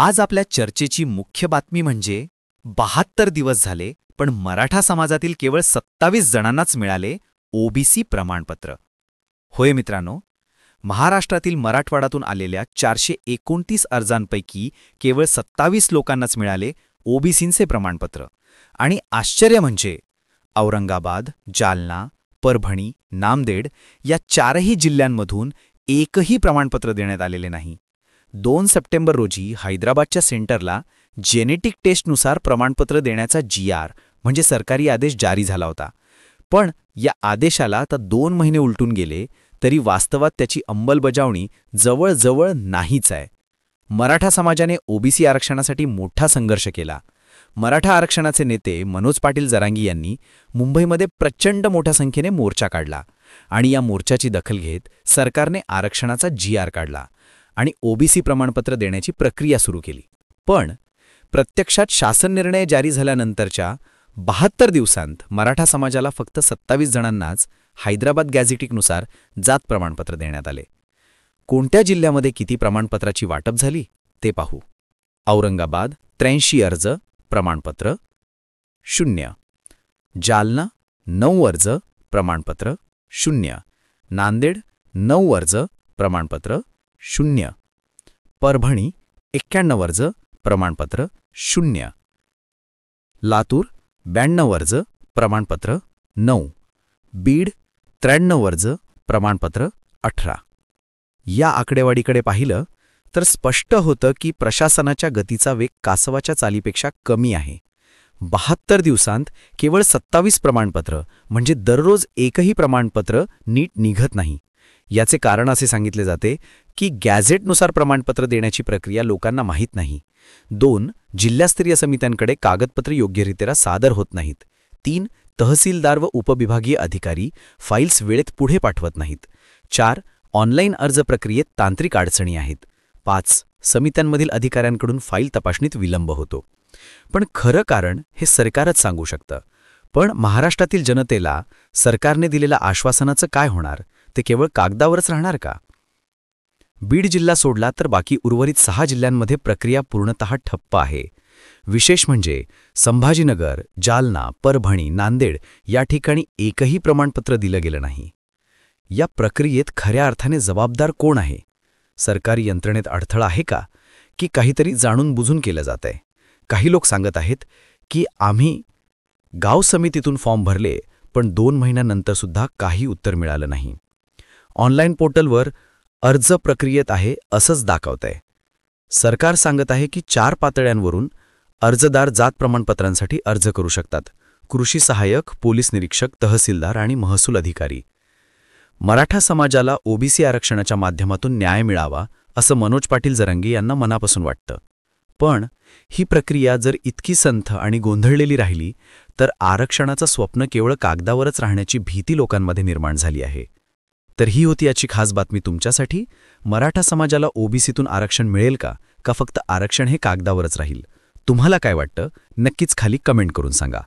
आज आपल्या चर्चेची मुख्य बातमी म्हणजे 72 दिवस झाले पण मराठा समाजातील केवळ 27 जणांनाच मिळाले ओबीसी प्रमाणपत्र. होय मित्रांनो, महाराष्ट्रातील मराठवाड्यातून आलेल्या 429 अर्जांपैकी केवळ 27 लोकांनाच मिळाले ओबीसींचे प्रमाणपत्र. आणि आश्चर्य म्हणजे औरंगाबाद, जालना, परभणी, नांदेड या चारही जिल्ह्यांमधून एकही प्रमाणपत्र देण्यात आलेले नाही. 2 सप्टेंबर रोजी हैदराबादच्या सेंटरला जेनेटिक टेस्टनुसार प्रमाणपत्र देण्याचा म्हणजे सरकारी आदेश जारी झाला होता. पण या आदेशाला आता 2 महिने उलटून गेले तरी वास्तवात त्याची अंमलबजावणी जवळजवळ नाहीच आहे. मराठा समाजाने ओबीसी आरक्षणासाठी मोठा संघर्ष केला. मराठा आरक्षणाचे नेते मनोज पाटील जरांगी यांनी मुंबईमध्ये प्रचंड मोठ्या संख्येने मोर्चा काढला आणि या मोर्चाची दखल घेत सरकारने आरक्षणाचा काढला आणि ओबीसी प्रमाणपत्र देण्याची प्रक्रिया सुरू केली. पण प्रत्यक्षात शासन निर्णय जारी झाल्यानंतरच्या 72 दिवसांत मराठा समाजाला फक्त 27 जणांनाच हैदराबाद गॅझेटिकनुसार जात प्रमाणपत्र देण्यात आले. कोणत्या जिल्ह्यामध्ये किती प्रमाणपत्राची वाटप झाली ते पाहू. औरंगाबाद 83 अर्ज प्रमाणपत्र 0, जालना 9 अर्ज प्रमाणपत्र 0, नांदेड 9 अर्ज प्रमाणपत्र 0, परभणी 91 अर्ज प्रमाणपत्र 0, लातूर 92 अर्ज प्रमाणपत्र 9, बीड 93 अर्ज प्रमाणपत्र 18. या आकडेवारीकडे पाहिलं तर स्पष्ट होतं की प्रशासनाच्या गतीचा वेग कासवाच्या चालीपेक्षा कमी आहे. 72 दिवसांत केवळ 27 प्रमाणपत्र म्हणजे दररोज एकही प्रमाणपत्र नीट निघत नाही. याचे कारण असे सांगितले जाते की गॅझेटनुसार प्रमाणपत्र देण्याची प्रक्रिया लोकांना माहीत नाही. 2 जिल्हास्तरीय समित्यांकडे कागदपत्रे योग्यरित्या सादर होत नाहीत. 3 तहसीलदार व उपविभागीय अधिकारी फाईल्स वेळेत पुढे पाठवत नाहीत. 4 ऑनलाईन अर्ज प्रक्रियेत तांत्रिक अडचणी आहेत. 5 समित्यांमधील अधिकाऱ्यांकडून फाईल तपासणीत विलंब होतो. पण खरं कारण हे सरकारच सांगू शकतं. पण महाराष्ट्रातील जनतेला सरकारने दिलेल्या आश्वासनाचं काय होणार? ते केवळ कागदावरच राहणार का? बीड जिल्हा सोडला तर बाकी उर्वरित 6 जिल्ह्यांमध्ये प्रक्रिया पूर्णतः ठप्प आहे. विशेष म्हणजे संभाजीनगर, जालना, परभणी, नांदेड या ठिकाणी एकही प्रमाणपत्र दिलं गेलं नाही. या प्रक्रियेत खऱ्या अर्थाने जबाबदार कोण आहे? सरकारी यंत्रणेत अडथळा आहे का की काहीतरी जाणून बुजून केलं जात आहे? काही लोक सांगत आहेत की आम्ही गाव समितीतून फॉर्म भरले पण 2 महिन्यानंतरसुद्धा काही उत्तर मिळालं नाही. ऑनलाईन पोर्टलवर अर्ज प्रक्रियेत आहे असंच दाखवतंय. सरकार सांगत आहे की 4 पातळ्यांवरून अर्जदार जात प्रमाणपत्रांसाठी अर्ज करू शकतात: कृषी सहाय्यक, पोलीस निरीक्षक, तहसीलदार आणि महसूल अधिकारी. मराठा समाजाला ओबीसी आरक्षणाच्या माध्यमातून न्याय मिळावा असं मनोज पाटील जरांगी यांना मनापासून वाटतं. पण ही प्रक्रिया जर इतकी संथ आणि गोंधळलेली राहिली तर आरक्षणाचं स्वप्न केवळ कागदावरच राहण्याची भीती लोकांमध्ये निर्माण झाली आहे. तर ही होती याची खास बातमी तुमच्यासाठी. मराठा समाजाला ओबीसीतून आरक्षण मिळेल का फक्त आरक्षण हे कागदावरच राहील? तुम्हाला काय वाटतं? नक्कीच खाली कमेंट करून सांगा.